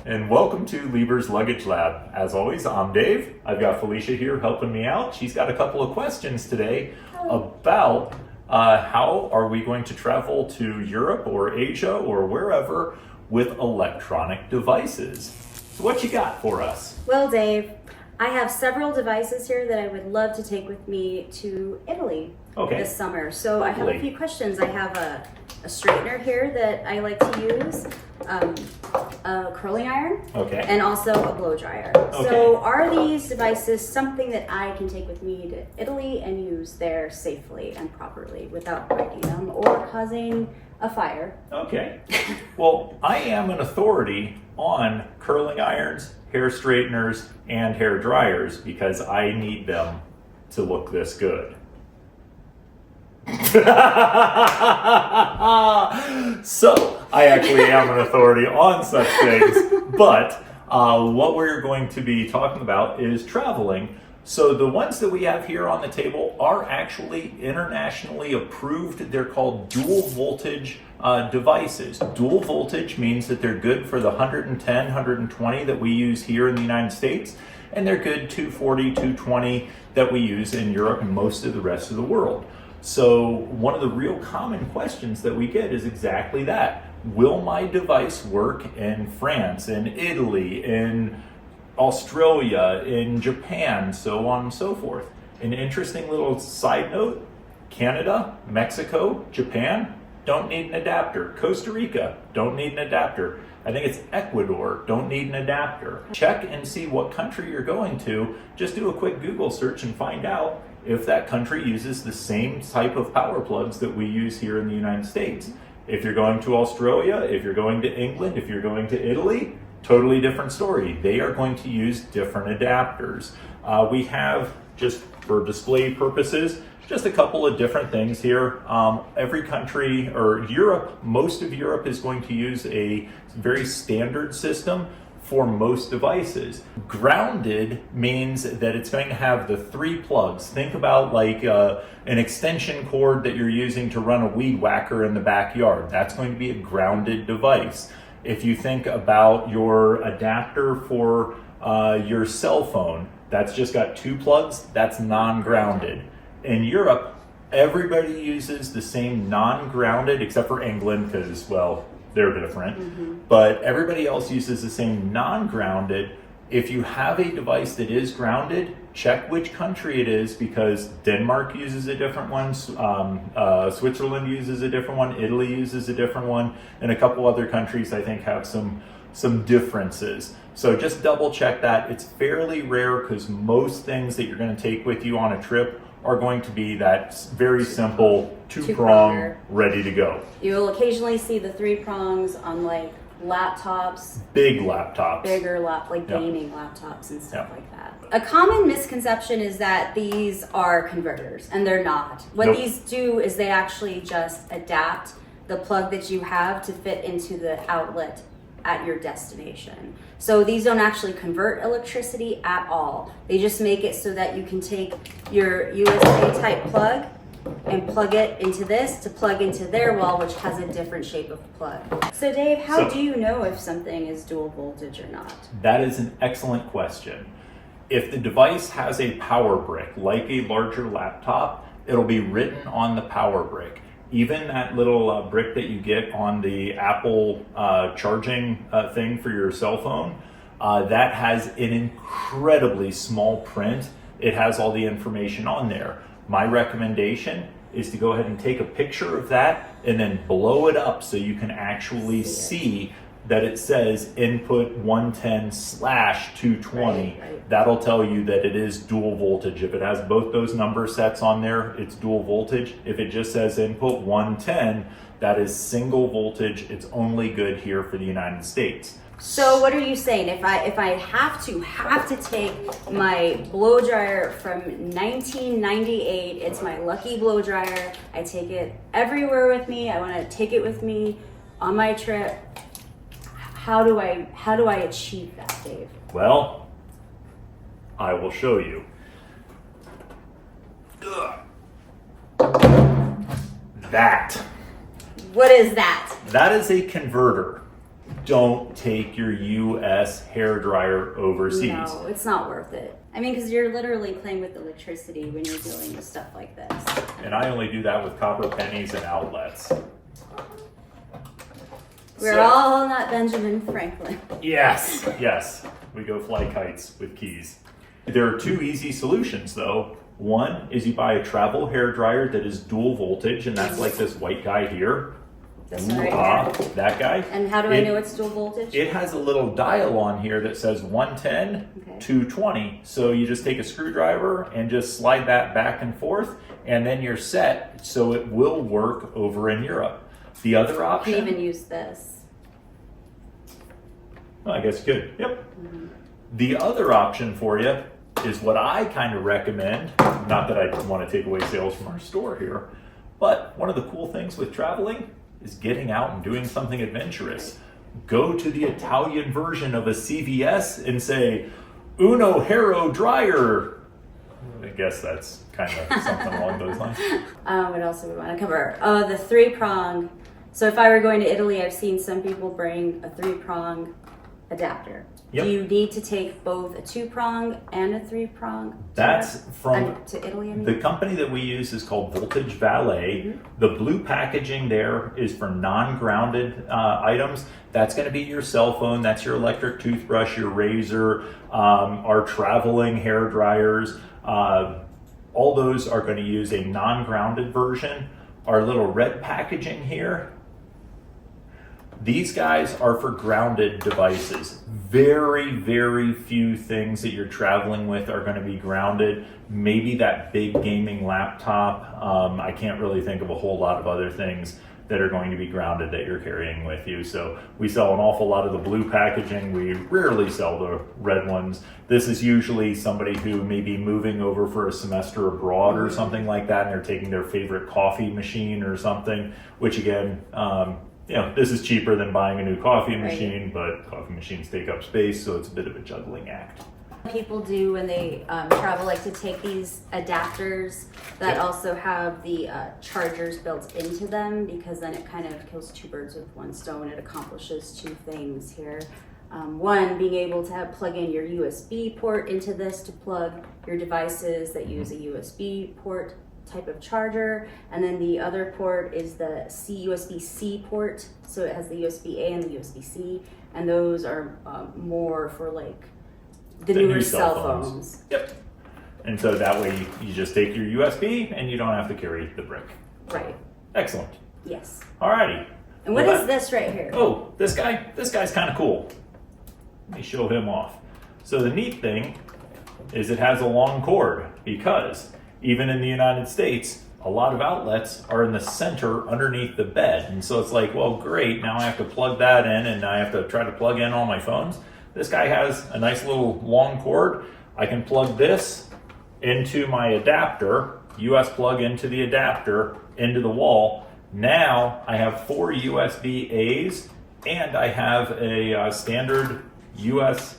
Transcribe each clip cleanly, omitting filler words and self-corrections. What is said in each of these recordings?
and welcome to Lieber's Luggage Lab. As always, I'm Dave. I've got Felicia here helping me out. She's got a couple of questions today about how are we going to travel to Europe or Asia or wherever with electronic devices. So what you got for us? Well, Dave, I have several devices here that I would love to take with me to Italy this summer. So I have a few questions. I have a straightener here that I like to use, a curling iron, and also a blow dryer. So are these devices something that I can take with me to Italy and use there safely and properly without breaking them or causing a fire? Okay. Well, I am an authority on curling irons, hair straighteners, and hair dryers because I need them to look this good. So, I actually am an authority on such things, but what we're going to be talking about is traveling. So the ones that we have here on the table are actually internationally approved. They're called dual voltage devices. Dual voltage means that they're good for the 110, 120 that we use here in the United States, and they're good 240, 220 that we use in Europe and most of the rest of the world. So one of the real common questions that we get is exactly that. Will my device work in France, in Italy, in Australia, in Japan, so on and so forth? An interesting little side note, Canada, Mexico, Japan don't need an adapter. Costa Rica don't need an adapter. I think it's Ecuador don't need an adapter. Check and see what country you're going to. Just do a quick Google search and find out if that country uses the same type of power plugs that we use here in the United States. If you're going to Australia, if you're going to England, if you're going to Italy, totally different story. They are going to use different adapters. We have, just for display purposes, just a couple of different things here. Every country, or Europe, most of Europe is going to use a very standard system for most devices. Grounded means that it's going to have the 3 plugs. Think about like an extension cord that you're using to run a weed whacker in the backyard. That's going to be a grounded device. If you think about your adapter for your cell phone, that's just got 2 plugs, that's non-grounded. In Europe, everybody uses the same non-grounded, except for England, because, well, they're different. But everybody else uses the same non-grounded. If you have a device that is grounded, check which country it is, because Denmark uses a different one, Switzerland uses a different one, Italy uses a different one, and a couple other countries I think have some differences. So just double check that. It's fairly rare because most things that you're going to take with you on a trip are going to be that very simple 2-prong ready to go. You'll occasionally see the 3 prongs on like laptops, bigger laptops, gaming laptops and stuff like that. A common misconception is that these are converters, and they're not. What these do is they actually just adapt the plug that you have to fit into the outlet at your destination. So these don't actually convert electricity at all. They just make it so that you can take your USB type plug and plug it into this to plug into their wall, which has a different shape of plug. So Dave, how do you know if something is dual voltage or not? That is an excellent question. If the device has a power brick, like a larger laptop, it'll be written on the power brick. Even that little brick that you get on the Apple charging thing for your cell phone, that has an incredibly small print. It has all the information on there. My recommendation is to go ahead and take a picture of that and then blow it up so you can actually see that it says input 110/220. That'll tell you that it is dual voltage. If it has both those number sets on there, it's dual voltage. If it just says input 110, that is single voltage. It's only good here for the United States. So what are you saying? If I have to take my blow dryer from 1998, it's my lucky blow dryer. I take it everywhere with me. I want to take it with me on my trip. How do I achieve that, Dave? Well, I will show you. That. What is that? That is a converter. don't take your US hair dryer overseas. No, it's not worth it. I mean, because you're literally playing with electricity when you're dealing with stuff like this. And I only do that with copper pennies and outlets. We're all not Benjamin Franklin. Yes, yes. We go fly kites with keys. There are two easy solutions though. One is you buy a travel hair dryer that is dual voltage, and that's like this white guy here. This one right here. That guy. And how do I know it's dual voltage? It has a little dial on here that says 110, 220. So you just take a screwdriver and just slide that back and forth, and then you're set. So it will work over in Europe. The other option. You can even use this. Well, I guess you could. Yep. The other option for you is what I kind of recommend. Not that I want to take away sales from our store here, but one of the cool things with traveling is getting out and doing something adventurous. Go to the Italian version of a CVS and say, Uno Hero Dryer. I guess that's kind of something along those lines. What else do we want to cover? The 3-prong. So if I were going to Italy, I've seen some people bring a 3-prong adapter. Yep. Do you need to take both a 2-prong and a 3-prong? That's from to Italy, I mean? The company that we use is called Voltage Valet. The blue packaging there is for non-grounded items. That's going to be your cell phone, that's your electric toothbrush, your razor, our traveling hair dryers. All those are going to use a non-grounded version. Our little red packaging here, these guys are for grounded devices. Very, very few things that you're traveling with are going to be grounded. Maybe that big gaming laptop. I can't really think of a whole lot of other things that are going to be grounded that you're carrying with you. So we sell an awful lot of the blue packaging. We rarely sell the red ones. This is usually somebody who may be moving over for a semester abroad or something like that, and they're taking their favorite coffee machine or something, which again, this is cheaper than buying a new coffee machine, but coffee machines take up space, so it's a bit of a juggling act. People do when they travel, like to take these adapters that also have the chargers built into them, because then it kind of kills two birds with one stone. It accomplishes two things here. One, being able to plug in your USB port into this to plug your devices that use a USB port type of charger, and then the other port is the USB-C port, so it has the USB-A and the USB-C, and those are more for like the newer cell phones. Yep. And so that way you just take your USB and you don't have to carry the brick. Right. Excellent. Yes. Alrighty. And what is this right here? Oh, this guy's kind of cool. Let me show him off. So the neat thing is it has a long cord, because even in the United States, a lot of outlets are in the center underneath the bed. And so it's like, well, great, now I have to plug that in and I have to try to plug in all my phones. This guy has a nice little long cord. I can plug this into my adapter, US plug into the adapter, into the wall. Now I have 4 USB A's and I have a standard US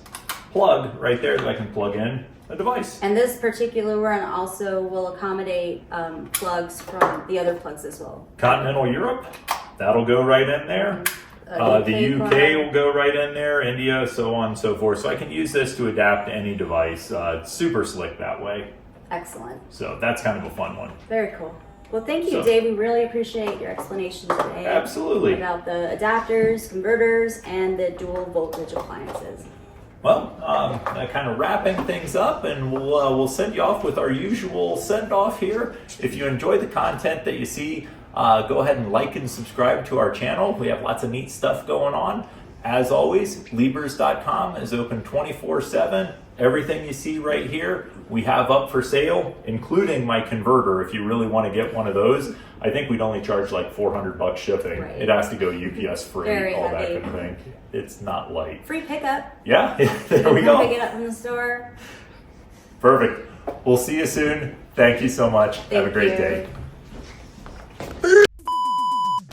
plug right there that I can plug in a device. And this particular one also will accommodate plugs from the other plugs as well. Continental Europe, that'll go right in there. The UK will go right in there, India, so on and so forth. So I can use this to adapt to any device. It's super slick that way. Excellent. So that's kind of a fun one. Very cool. Well, thank you, Dave. We really appreciate your explanation today. Absolutely. About the adapters, converters, and the dual voltage appliances. Well, kind of wrapping things up, and we'll send you off with our usual send-off here. If you enjoy the content that you see, go ahead and like and subscribe to our channel. We have lots of neat stuff going on. As always, Liebers.com is open 24/7. Everything you see right here, we have up for sale, including my converter. If you really want to get one of those, I think we'd only charge like $400 shipping. Right. It has to go UPS free, Very all heavy. that kind of thing. It's not light. Free pickup. Yeah, there we go. Pick it up from the store. Perfect. We'll see you soon. Thank you so much. Have a great day.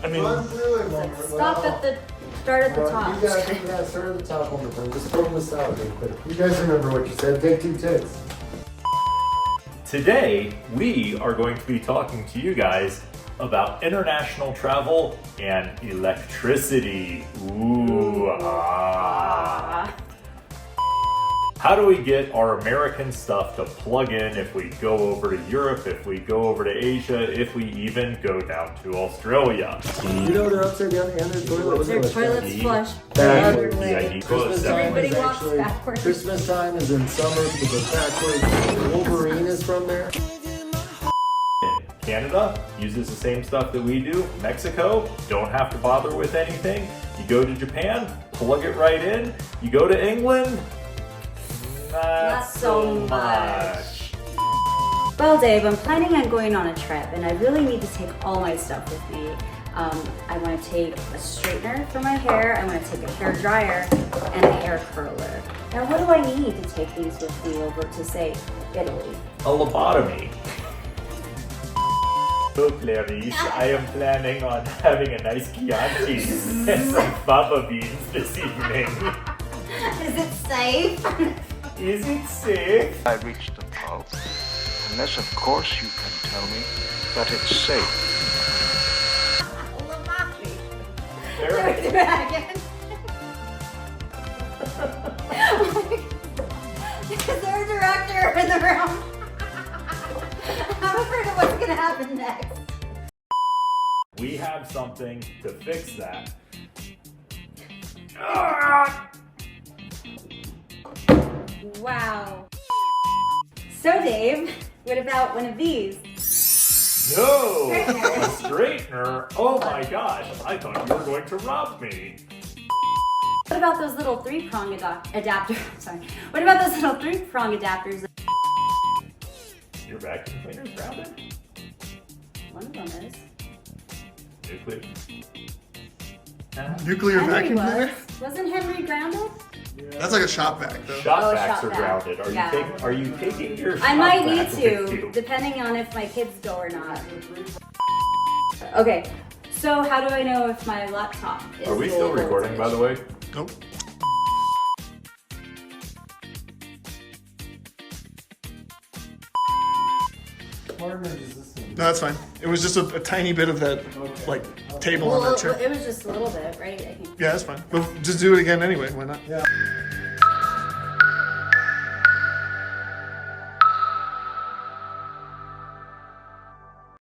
I mean, Stop at the start at the top. You guys start at the top one more time. Just throw this out real quick. You guys remember what you said. Take 2 takes. Today, we are going to be talking to you guys about international travel and electricity. Ooh, ah. How do we get our American stuff to plug in if we go over to Europe, if we go over to Asia, if we even go down to Australia? You know they're upside down and their toilets. Their toilets flush the Backwards. other way. Christmas time Everybody is walks actually backwards. Christmas time is in summer because backwards. Wolverine is from there. Canada uses the same stuff that we do. Mexico, don't have to bother with anything. You go to Japan, plug it right in. You go to England, not so much. Well, Dave, I'm planning on going on a trip, and I really need to take all my stuff with me. I want to take a straightener for my hair, I want to take a hair dryer, and a hair curler. Now, what do I need to take these with me over to, say, Italy? A lobotomy. So, Clarice, I am planning on having a nice Chianti and some fava beans this evening. Is it safe? Is it safe? I reached the pulse, unless of course you can tell me that it's safe. There. Do that again. Is there a director in the room? I'm afraid of what's gonna happen next. We have something to fix that. Ah! Wow. So Dave, what about one of these? No! A straightener? Oh my gosh, I thought you were going to rob me. What about those little three-prong adapters? Sorry. What about those little three-prong adapters? Your vacuum cleaner's grounded? One of them is. Nuclear. Nuclear Henry vacuum was. cleaner? Wasn't Henry grounded? That's like a shop vac, though. Shop Oh, vacs shop are vac. grounded. Yeah. Are you taking your shop I might vac need with to, you? depending on if my kids go or not. Okay, so how do I know if my laptop is Are we still low recording, by the voltage? way? Nope. Partner is this thing. No, that's fine. It was just a tiny bit of that, like, table on Well, that chair. it was just a little bit, right? I think. Yeah, that's fine. But just do it again anyway. Why not? Yeah.